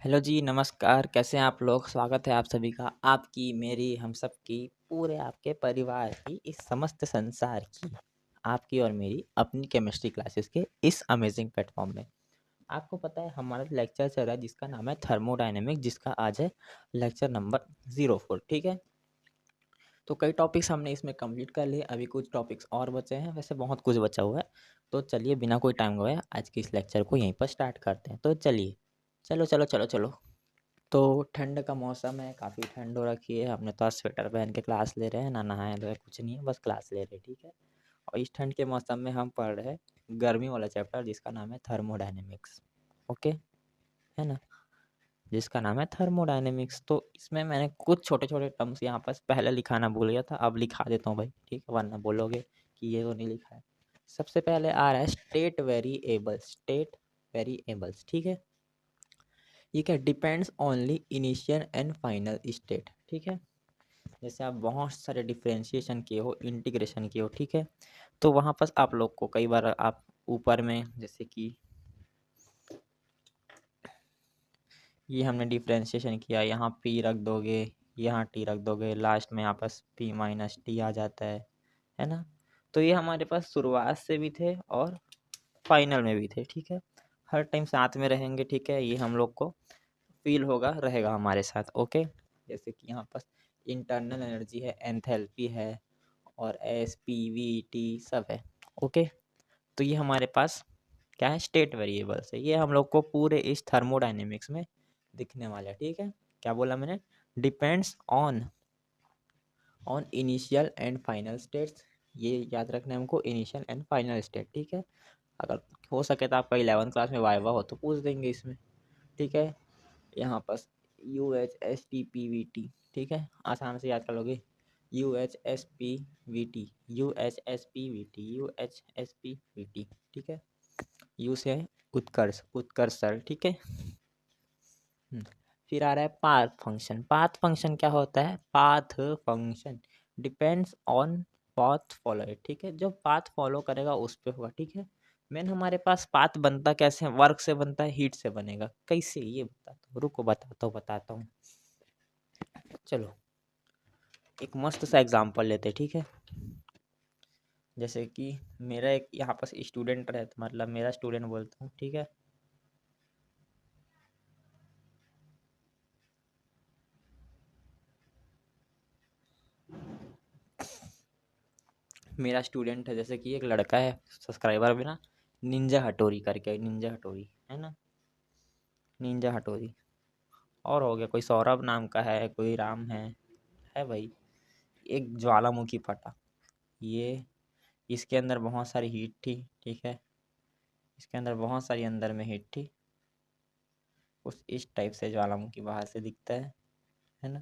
Hello जी, नमस्कार। कैसे हैं आप लोग? स्वागत है आप सभी का आपकी, मेरी, हम सब की, पूरे आपके परिवार की, इस समस्त संसार की, आपकी और मेरी अपनी केमिस्ट्री क्लासेस के इस अमेजिंग प्लेटफॉर्म में। आपको पता है हमारा लेक्चर चल रहा है जिसका नाम है थर्मोडायनेमिक्स, जिसका आज है लेक्चर नंबर 04। ठीक है, तो कई टॉपिक्स हमने इसमें कंप्लीट कर लिए, अभी कुछ टॉपिक्स और बचे हैं, वैसे बहुत कुछ बचा हुआ है। तो चलिए बिना कोई टाइम गवाए आज के इस लेक्चर को यहीं पर स्टार्ट करते हैं। तो चलिए, चलो चलो चलो चलो। तो ठंड का मौसम है, काफ़ी ठंड हो रखी है। हमने तो आज स्वेटर पहन के क्लास ले रहे हैं, ना नहाए धोए कुछ नहीं है, बस क्लास ले रहे हैं। ठीक है, और इस ठंड के मौसम में हम पढ़ रहे हैं गर्मी वाला चैप्टर जिसका नाम है थर्मोडायनेमिक्स। ओके, है ना, जिसका नाम है थर्मोडायनेमिक्स। तो इसमें मैंने कुछ छोटे छोटे टर्म्स यहाँ पर पहले लिखाना भूल गया था, अब लिखा देता हूँ भाई। ठीक है, वरना बोलोगे कि ये तो नहीं लिखा है। सबसे पहले आ रहा है स्टेट वेरिएबल्स। स्टेट वेरिएबल्स, ठीक है, ये क्या, depends only initial and final state. ठीक है, जैसे आप बहुत सारे डिफरेंशिएशन किए हो, इंटीग्रेशन किए हो, ठीक है, तो वहाँ पर आप लोग को कई बार आप ऊपर में जैसे कि ये हमने डिफरेंशिएशन किया, यहाँ पी रख दोगे, यहाँ टी रख दोगे, लास्ट में यहाँ पर पी माइनस टी आ जाता है ना। तो ये हमारे पास शुरुआत से भी थे और फाइनल में भी थे। ठीक है, हर टाइम साथ में रहेंगे। ठीक है, ये हम लोग को फील होगा, रहेगा हमारे साथ। ओके, जैसे कि यहाँ पर इंटरनल एनर्जी है, एंथैल्पी है, और एस पी वी टी सब है। ओके, तो ये हमारे पास क्या है, स्टेट वेरिएबल्स है। ये हम लोग को पूरे इस थर्मोडायनेमिक्स में दिखने वाला है। ठीक है, क्या बोला मैंने, depends on initial and final states. ये याद रखना है हमको, इनिशियल एंड फाइनल स्टेट। ठीक है, अगर हो सके तो आपका 11th क्लास में वाइवा हो तो पूछ देंगे इसमें। ठीक है, यहाँ पर U H S T P V T, ठीक है, आसान से याद कर लोगे। U H S P V T, U H S P V T, U H S P V T. ठीक है, यू से है उत्कर्ष, उत्कर्ष सर। ठीक है, फिर आ रहा है पाथ फंक्शन। पाथ फंक्शन क्या होता है, path function depends on path follow. ठीक है, जो पाथ फॉलो करेगा उस पे होगा। ठीक है, मेन हमारे पास पाथ बनता कैसे है, वर्क से बनता है, हीट से बनेगा। कैसे, ये बताता हूँ, रुको बताता हूँ। चलो एक मस्त सा एग्जांपल लेते हैं। ठीक है, जैसे कि मेरा एक यहाँ पर स्टूडेंट रहता, मतलब मेरा स्टूडेंट बोलता हूँ। ठीक है, मेरा स्टूडेंट है, जैसे कि एक लड़का है सब्सक्राइबर में ना, निंजा हटोरी करके, निंजा हटोरी है ना, निंजा हटोरी। और हो गया कोई सौरभ नाम का है, कोई राम है भाई। एक ज्वालामुखी फटा, ये इसके अंदर बहुत सारी हीट थी। ठीक है, इसके अंदर बहुत सारी अंदर में हीट थी, कुछ इस टाइप से ज्वालामुखी बाहर से दिखता है ना।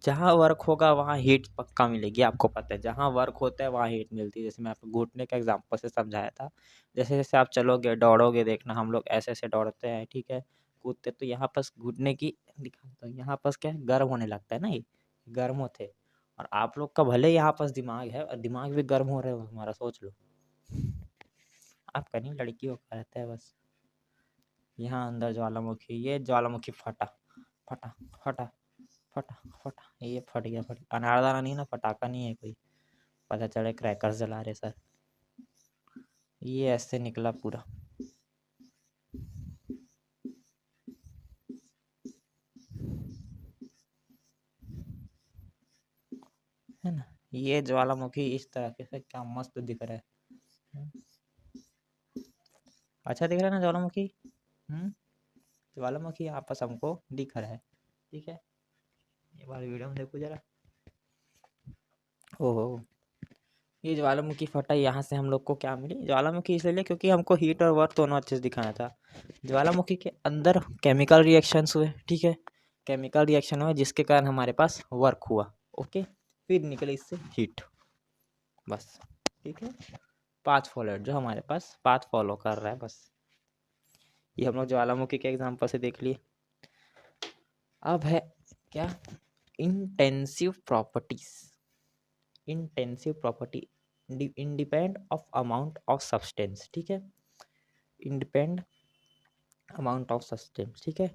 जहाँ वर्क होगा वहाँ हीट पक्का मिलेगी, आपको पता है, जहाँ वर्क होता है वहाँ हीट मिलती है। जैसे मैं आपको घुटने के एग्जांपल से समझाया था, जैसे जैसे आप चलोगे दौड़ोगे, देखना हम लोग ऐसे ऐसे दौड़ते हैं, ठीक है, कूदते, तो यहाँ पास घुटने की दिखाता हूँ, यहाँ पास क्या है, गर्म होने लगता है ना, ये गर्म होते। और आप लोग का भले यहाँ पास दिमाग है और दिमाग भी गर्म हो रहे हो हमारा, सोच लो। आपका नहीं, लड़कियों का रहता है बस। यहाँ अंदर ज्वालामुखी, ये ज्वालामुखी फटा, फटा फटा फटा फटा, ये फट गया। अनारदाना नहीं ना, पटाखा नहीं है कोई, पता चले क्रैकर्स जला रहे सर। ये ऐसे निकला पूरा, है ना। ये ज्वालामुखी इस तरह से क्या मस्त दिख रहा है। अच्छा दिख रहा है ना ज्वालामुखी। ज्वालामुखी आपस हमको दिख रहा है। ठीक है, ये बार वीडियो में देखो जरा। ओहो, ये ज्वालामुखी फटा, यहाँ से हम लोग को क्या मिली, ज्वालामुखी इसलिए क्योंकि हमको हीट और वर्क दोनों अच्छे से दिखाना था। ज्वालामुखी के अंदर केमिकल रिएक्शंस हुए। ठीक है, केमिकल रिएक्शन हुए जिसके कारण हमारे पास वर्क हुआ। ओके, फिर निकले इससे हीट, बस। ठीक है, पाथ फॉलोअर जो हमारे पास पाथ फॉलो कर रहा है, बस। ये हम लोग ज्वालामुखी के एग्जांपल से देख लिए। अब है क्या, intensive properties. Intensive property independ of amount of substance, ठीक है, इंडिपेंड अमाउंट ऑफ सब्सटेंस, ठीक है।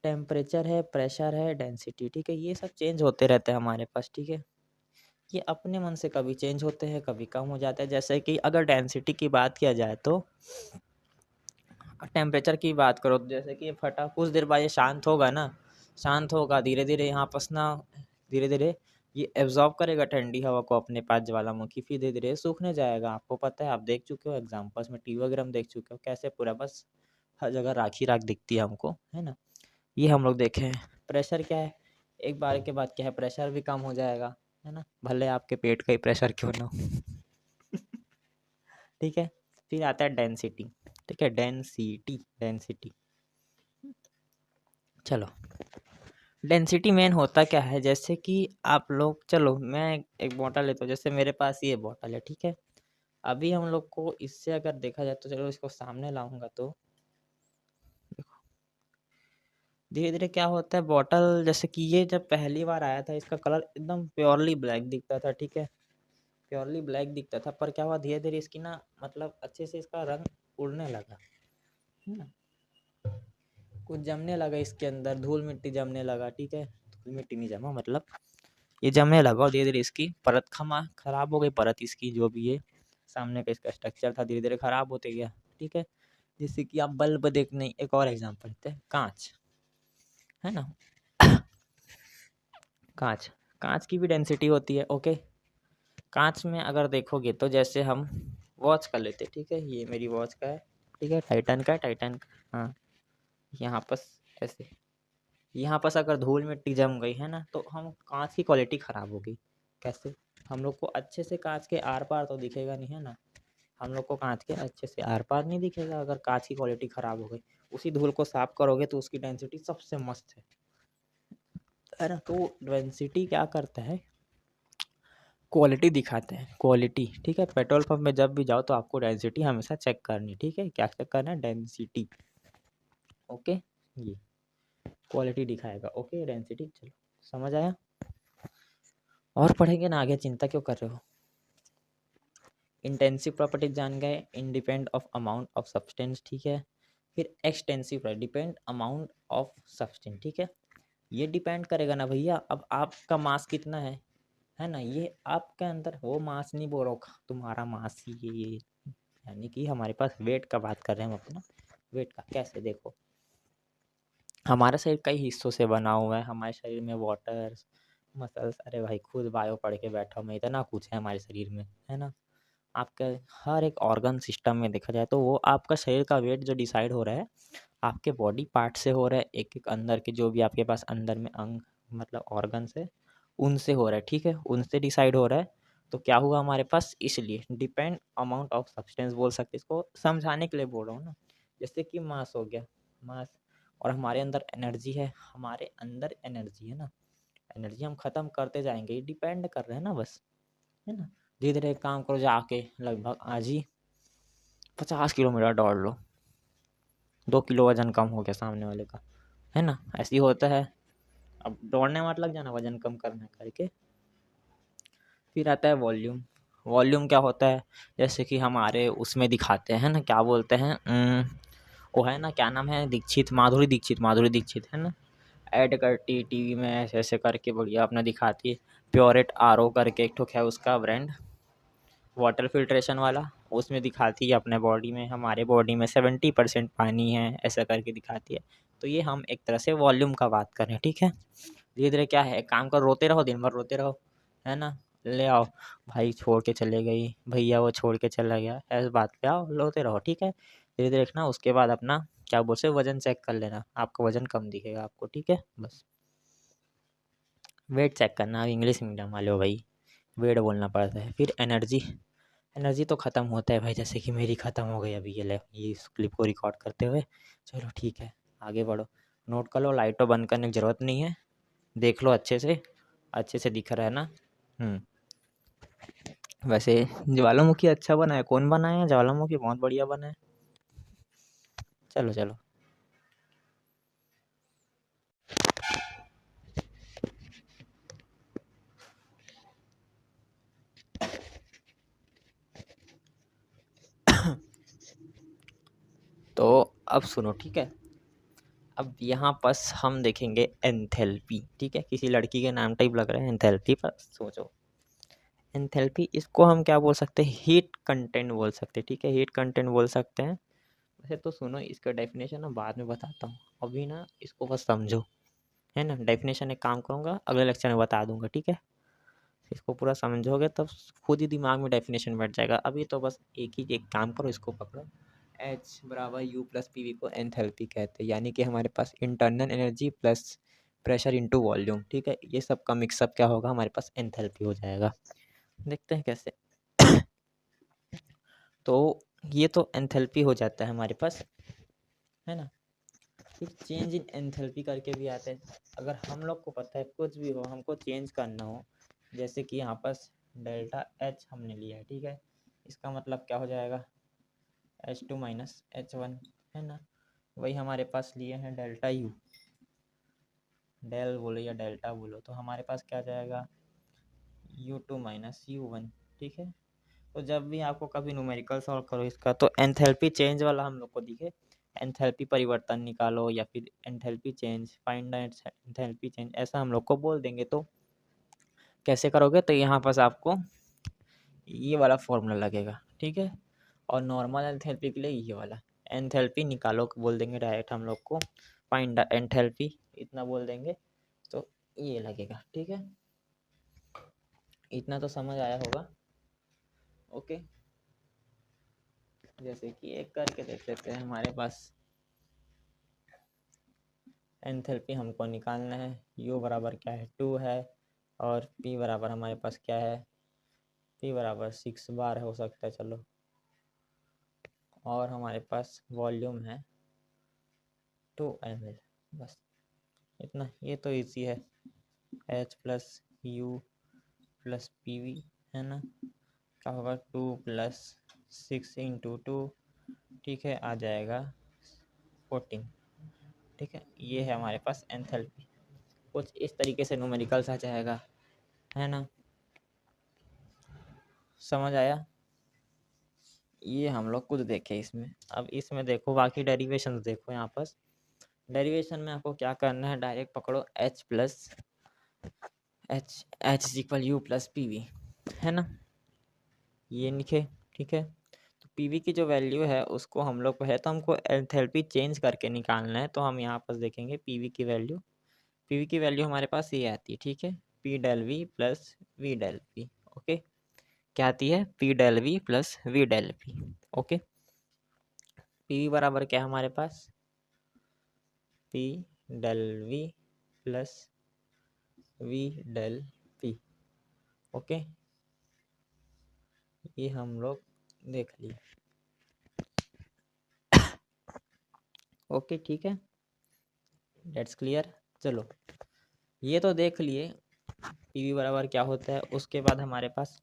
टेम्परेचर है, प्रेशर है, डेंसिटी, ठीक है, ये सब चेंज होते रहते हैं हमारे पास, ठीक है। ये अपने मन से कभी चेंज होते हैं, कभी कम हो जाते हैं। जैसे कि अगर डेंसिटी की बात किया जाए तो टेम्परेचर की बात करो तो जैसे कि ये फटा कुछ देर बाद ये शांत होगा ना, शांत होगा धीरे धीरे, यहाँ पास ना धीरे धीरे ये एब्जॉर्ब करेगा ठंडी हवा को अपने पास ज्वालामुखी, फिर धीरे धीरे सूखने जाएगा। आपको पता है, आप देख चुके हो एग्जाम्पल्स में, टीवी वगैरह में देख चुके हो कैसे पूरा बस हर जगह राख ही राख दिखती है हमको, है ना। ये हम लोग देखे हैं। प्रेशर क्या है, एक बार के बाद क्या है, प्रेशर भी कम हो जाएगा, है ना, भले आपके पेट का ही प्रेशर क्यों ना हो ठीक है। फिर आता है डेंसिटी, ठीक है, डेंसिटी डेंसिटी। चलो, डेंसिटी मेन होता क्या है, जैसे कि आप लोग, चलो मैं एक बॉटल लेता हूँ, जैसे मेरे पास ये बॉटल है, ठीक है। अभी हम लोग को इससे अगर देखा जाए तो चलो इसको सामने लाऊंगा तो देखो धीरे धीरे क्या होता है, बॉटल जैसे कि ये जब पहली बार आया था इसका कलर एकदम प्योरली ब्लैक दिखता था, ठीक है, प्योरली ब्लैक दिखता था। पर क्या हुआ, धीरे धीरे इसकी ना मतलब अच्छे से इसका रंग उड़ने लगा, है ना, कुछ जमने लगा इसके अंदर, धूल मिट्टी जमने लगा, ठीक है, धूल मिट्टी नहीं जमा मतलब ये जमने लगा, और धीरे धीरे इसकी परत खराब हो गई, परत इसकी जो भी है सामने का इसका स्ट्रक्चर था धीरे धीरे खराब होते गया, ठीक है। जैसे कि आप बल्ब देखने, एक और एग्जांपल लेते हैं, कांच, है ना कांच, कांच की भी डेंसिटी होती है, ओके। कांच में अगर देखोगे तो जैसे हम वॉच कर लेते, ठीक है, ये मेरी वॉच का है, ठीक है, टाइटन का है, टाइटन का, हाँ, यहाँ पर ऐसे, यहाँ पर अगर धूल मिट्टी जम गई है ना तो हम कांच की क्वालिटी ख़राब हो गई। कैसे, हम लोग को अच्छे से कांच के आर पार तो दिखेगा नहीं, है ना, हम लोग को कांच के अच्छे से आर पार नहीं दिखेगा अगर कांच की क्वालिटी ख़राब हो गई। उसी धूल को साफ करोगे तो उसकी डेंसिटी सबसे मस्त है ना। तो डेंसिटी क्या करता है, क्वालिटी दिखाते हैं, क्वालिटी, ठीक है। पेट्रोल पंप में जब भी जाओ तो आपको डेंसिटी हमेशा चेक करनी, ठीक है, क्या चेक करना है, डेंसिटी, ओके, ये क्वालिटी दिखाएगा, ओके, डेंसिटी, चलो समझ आया। और पढ़ेंगे ना आगे, चिंता क्यों कर रहे हो। इंटेंसिव प्रॉपर्टीज जान गए, इंडिपेंड ऑफ अमाउंट ऑफ सब्सटेंस, ठीक है। फिर extensive, depend amount of substance, ठीक है। ये डिपेंड करेगा ना भैया, अब आपका मास कितना है ना, ये आपके अंदर वो मास नहीं बोल रहा हूँ, तुम्हारा मास ही ये, यानी कि हमारे पास वेट का बात कर रहे हैं हम अपना, वेट का कैसे देखो, हमारा शरीर कई हिस्सों से बना हुआ है, हमारे शरीर में वाटर, मसल्स, अरे भाई खुद बायो पढ़ के बैठा हूँ मैं, इतना कुछ है हमारे शरीर में, है ना। आपका हर एक ऑर्गन सिस्टम में देखा जाए तो वो आपका शरीर का वेट जो डिसाइड हो रहा है आपके बॉडी पार्ट से हो रहा है, एक एक अंदर के जो भी आपके पास अंदर में अंग मतलब ऑर्गन्स है उनसे हो रहा है, ठीक है, उनसे डिसाइड हो रहा है। तो क्या हुआ हमारे पास, इसलिए डिपेंड अमाउंट ऑफ सब्सटेंस बोल सकते, इसको समझाने के लिए बोल रहा हूँ ना। जैसे कि मास हो गया, मास, और हमारे अंदर एनर्जी है, हमारे अंदर एनर्जी है ना, एनर्जी हम ख़त्म करते जाएंगे, ये डिपेंड कर रहे हैं ना बस, है ना। धीरे धीरे एक काम करो, जाके लगभग आज ही 50 किलोमीटर दौड़ लो, 2 किलो वजन कम हो गया सामने वाले का, है ना, ऐसे ही होता है। अब दौड़ने मत लग जाना वजन कम करने करके। फिर आता है वॉल्यूम, वॉल्यूम क्या होता है, जैसे कि हमारे उसमें दिखाते हैं ना, क्या बोलते हैं, वो है ना, क्या नाम है, दीक्षित, माधुरी दीक्षित, माधुरी दीक्षित, है ना, ऐड करती है टीवी में ऐसे ऐसे करके बढ़िया अपना दिखाती है, प्योरेट आर करके एक ठो है उसका ब्रांड, वाटर फिल्ट्रेशन वाला, उसमें दिखाती है अपने बॉडी में, हमारे बॉडी में 70% पानी है, ऐसा करके दिखाती है। तो ये हम एक तरह से वॉल्यूम का बात करें, ठीक है। धीरे धीरे क्या है, काम कर, रोते रहो, दिन भर रोते रहो, है ना, ले आओ, भाई छोड़ के चले गई, भैया वो छोड़ के चला गया, ऐसे बात पे आओ, रोते रहो, ठीक है। धीरे धीरे देखना, उसके बाद अपना क्या बोलते वजन चेक कर लेना, आपका वजन कम दिखेगा आपको, ठीक है, बस वेट चेक करना। इंग्लिश मीडियम वाले हो भाई, वेट बोलना पड़ता है। फिर एनर्जी, एनर्जी तो ख़त्म होता है भाई, जैसे कि मेरी ख़त्म हो गई अभी, ये ले ये इस क्लिप को रिकॉर्ड करते हुए। चलो ठीक है, आगे बढ़ो, नोट कर लो, लाइट तो बंद करने की ज़रूरत नहीं है, देख लो अच्छे से दिख रहा है ना। वैसे ज्वालामुखी अच्छा बना है, कौन बनाया है ज्वालामुखी, बहुत बढ़िया बना है। चलो चलो, तो अब सुनो, ठीक है। अब यहाँ पर हम देखेंगे एंथैल्पी, ठीक है। किसी लड़की के नाम टाइप लग रहा है एंथैल्पी, पर सोचो एंथैल्पी, इसको हम क्या बोल सकते हैं, हीट कंटेंट बोल सकते हैं, ठीक है, हीट कंटेंट बोल सकते हैं। वैसे तो सुनो, इसका डेफिनेशन ना बाद में बताता हूँ, अभी ना इसको बस समझो, है ना। डेफिनेशन एक काम करूँगा, अगले लेक्चर में बता दूंगा, ठीक है। इसको पूरा समझोगे तब खुद ही दिमाग में डेफिनेशन बैठ जाएगा। अभी तो बस एक काम करो, इसको पकड़ो। एच बराबर यू प्लस पी वी को एंथैल्पी कहते हैं, यानी कि हमारे पास internal energy plus pressure into volume, ठीक है। ये सब का मिक्सअप क्या होगा, हमारे पास एंथैल्पी हो जाएगा। देखते हैं कैसे। तो ये तो एंथैल्पी हो जाता है हमारे पास, है ना। फिर चेंज इन एंथैल्पी करके भी आते हैं। अगर हम लोग को पता है कुछ भी हो, हमको चेंज करना हो, जैसे कि यहाँ पर डेल्टा एच हमने लिया है, ठीक है। इसका मतलब क्या हो जाएगा, H2 माइनस H1, है ना। वही हमारे पास लिए हैं डेल्टा यू, डेल बोलो या डेल्टा बोलो, तो हमारे पास क्या जाएगा, U2 माइनस U1, ठीक है। तो जब भी आपको कभी न्यूमेरिकल सॉल्व करो इसका, तो एंथैल्पी चेंज वाला हम लोग को दिखे, एंथैल्पी परिवर्तन निकालो या फिर enthalpy change, find the enthalpy change, ऐसा हम लोग को बोल देंगे। तो कैसे करोगे, तो यहाँ पास आपको ये वाला फॉर्मूला लगेगा, ठीक है। और नॉर्मल एंथैल्पी के लिए ये वाला एंथैल्पी निकालो बोल देंगे डायरेक्ट हम लोग को, फाइंड द एंथैल्पी इतना बोल देंगे, तो ये लगेगा, ठीक है। इतना तो समझ आया होगा, ओके। जैसे कि एक करके देख लेते हैं। हमारे पास एंथैल्पी हमको निकालना है, U बराबर क्या है 2 है, और P बराबर हमारे पास क्या है, P बराबर 6 बार हो सकता है, चलो। और हमारे पास वॉल्यूम है 2 ml, बस इतना। ये तो इजी है, H plus you plus P we, है ना। क्या होगा 2 प्लस 6 इंटू 2, ठीक है, आ जाएगा 14, ठीक है। ये है हमारे पास एंथैल्पी। कुछ इस तरीके से न्यूमेरिकल्स आ जाएगा, है ना। समझ आया। ये हम लोग कुछ देखे इसमें। अब इसमें देखो बाकी डेरिवेशन देखो। यहाँ पर डेरिवेशन में आपको क्या करना है, डायरेक्ट पकड़ो H plus H equal you plus P we, है ना। ये लिखे, ठीक है। तो पी वी की जो वैल्यू है उसको हम लोग को है, तो हमको एंथैल्पी चेंज करके निकालना है। तो हम यहाँ पर देखेंगे पी वी की वैल्यू, पी वी की वैल्यू हमारे पास ये आती है, ठीक है। P del V plus V del P, okay. क्या आती है, P del V plus V del P, okay. P V बराबर क्या है हमारे पास, P del V plus V del P, okay. ये हम लोग देख लिए, ओके, ठीक है, डेट्स क्लियर। चलो, ये तो देख लिए पी वी बराबर क्या होता है। उसके बाद हमारे पास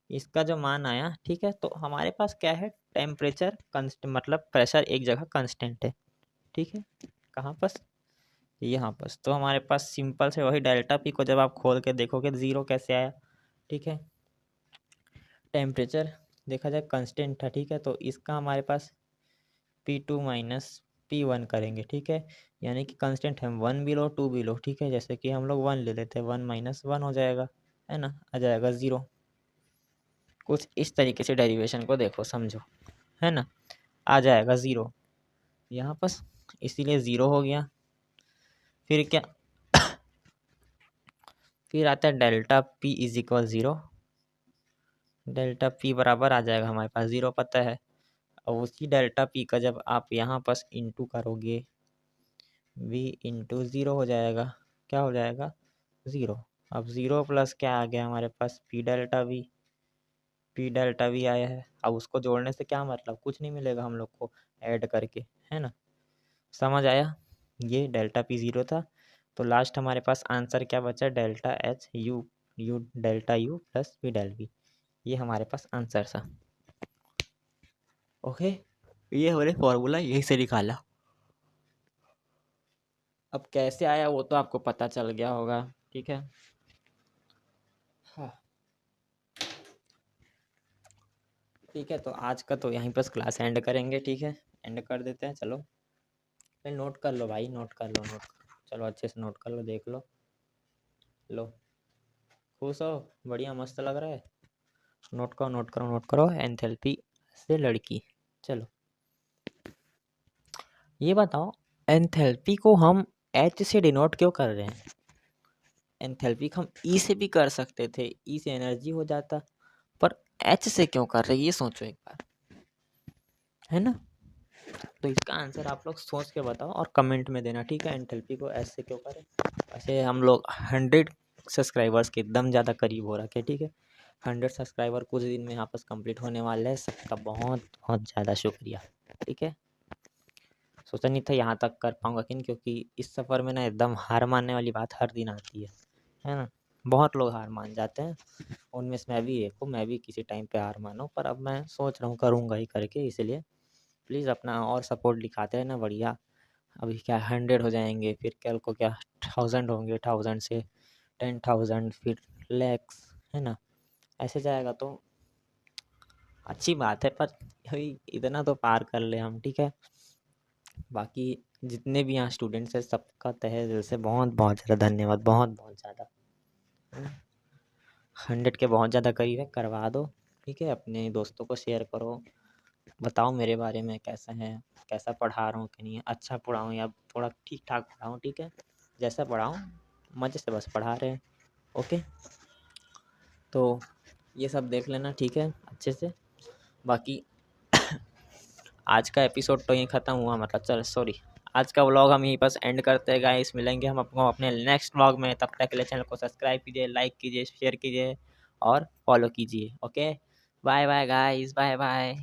इसका जो मान आया, ठीक है। तो हमारे पास क्या है, टेम्परेचर कंस्टेंट, मतलब प्रेशर एक जगह कांस्टेंट है, ठीक है। कहाँ पर, यहाँ पर। तो हमारे पास सिंपल से वही डेल्टा पी को जब आप खोल के देखोगे तो ज़ीरो कैसे आया, ठीक है। टेम्परेचर देखा जाए कांस्टेंट था, ठीक है। तो इसका हमारे पास P2 माइनस P1 करेंगे, ठीक है। यानी कि कांस्टेंट है 1 बिलो 2 बिलो, ठीक है। जैसे कि हम लोग 1 ले लेते हैं, 1 माइनस 1 हो जाएगा, है ना, आ जाएगा 0। कुछ इस तरीके से डेरिवेशन को देखो, समझो, है ना। आ जाएगा 0 यहाँ पर, इसीलिए 0 हो गया। फिर क्या, फिर आता है delta P is equal 0। Delta P बराबर आ जाएगा हमारे पास 0 पता है। और उसी डेल्टा P का जब आप यहाँ पर इंटू करोगे, V इंटू 0 हो जाएगा। क्या हो जाएगा, 0। अब 0 प्लस क्या आ गया हमारे पास, P delta V, P delta V आया है। अब उसको जोड़ने से क्या मतलब, कुछ नहीं मिलेगा हम लोग को ऐड करके, है ना। समझ आया। ये डेल्टा P 0 था। तो लास्ट हमारे पास आंसर क्या बचा, delta H U delta U plus V del V। ये हमारे पास आंसर था, ओके। ये हमने फॉर्मूला यही से निकाला। अब कैसे आया वो तो आपको पता चल गया होगा, ठीक है। हाँ, ठीक है, तो आज का तो यहीं पर क्लास एंड करेंगे। ठीक है, एंड कर देते हैं। चलो फिर नोट कर लो भाई, नोट कर लो, चलो अच्छे से नोट कर लो, देख लो। लो, खुश हो? बढ़िया, मस्त लग रहा है। नोट करो, नोट करो, नोट करो। एंथैल्पी से लड़की। चलो ये बताओ, एंथैल्पी को हम एच से डिनोट क्यों कर रहे हैं? एंथैल्पी को हम ई से भी कर सकते थे, ई से एनर्जी हो जाता, पर एच से क्यों कर रहे हैं, ये सोचो एक बार, है ना? तो इसका आंसर आप लोग सोच के बताओ और कमेंट में देना। ठीक है, एंथैल्पी को एच से क्यों करें? वैसे हम लोग 100 सब्सक्राइबर्स के एकदम ज़्यादा करीब हो रखे। ठीक है, 100 सब्सक्राइबर कुछ दिन में यहाँ पर कंप्लीट होने वाले हैं। सबका बहुत बहुत ज़्यादा शुक्रिया। ठीक है, सोचा नहीं था यहाँ तक कर पाऊँगा, क्योंकि इस सफ़र में ना एकदम हार मानने वाली बात हर दिन आती है ना? बहुत लोग हार मान जाते हैं, उनमें से मैं भी एक हूँ। मैं भी किसी टाइम पे हार माना हूँ, पर अब मैं सोच रहा हूँ करूँगा ही करके। इसलिए प्लीज़ अपना और सपोर्ट दिखाते रहना। बढ़िया, अभी क्या 100 हो जाएंगे, फिर कल को क्या 1000 होंगे, 1000 से 10,000, फिर लैक्स, है ना? ऐसे जाएगा तो अच्छी बात है, पर अभी इतना तो पार कर ले हम। ठीक है, बाकी जितने भी यहाँ स्टूडेंट्स हैं सबका तहे दिल से बहुत बहुत ज़्यादा धन्यवाद, बहुत बहुत ज़्यादा। 100 के बहुत ज़्यादा करीब है, करवा दो। ठीक है, अपने दोस्तों को शेयर करो, बताओ मेरे बारे में कैसा है, कैसा पढ़ा रहा हूँ कि नहीं, अच्छा पढ़ाऊँ या थोड़ा ठीक ठाक पढ़ाऊँ। ठीक है, जैसा पढ़ाऊँ मज़े से बस पढ़ा रहे हैं। ओके, तो ये सब देख लेना। ठीक है, अच्छे से। बाकी आज का एपिसोड तो यहीं ख़त्म हुआ, मतलब चल सॉरी, आज का व्लॉग हम यहीं पर एंड करते हैं गाइस। मिलेंगे हम आपको अपने नेक्स्ट व्लॉग में। तब तक के लिए चैनल को सब्सक्राइब कीजिए, लाइक कीजिए, शेयर कीजिए और फॉलो कीजिए। Okay, bye bye guys, bye bye.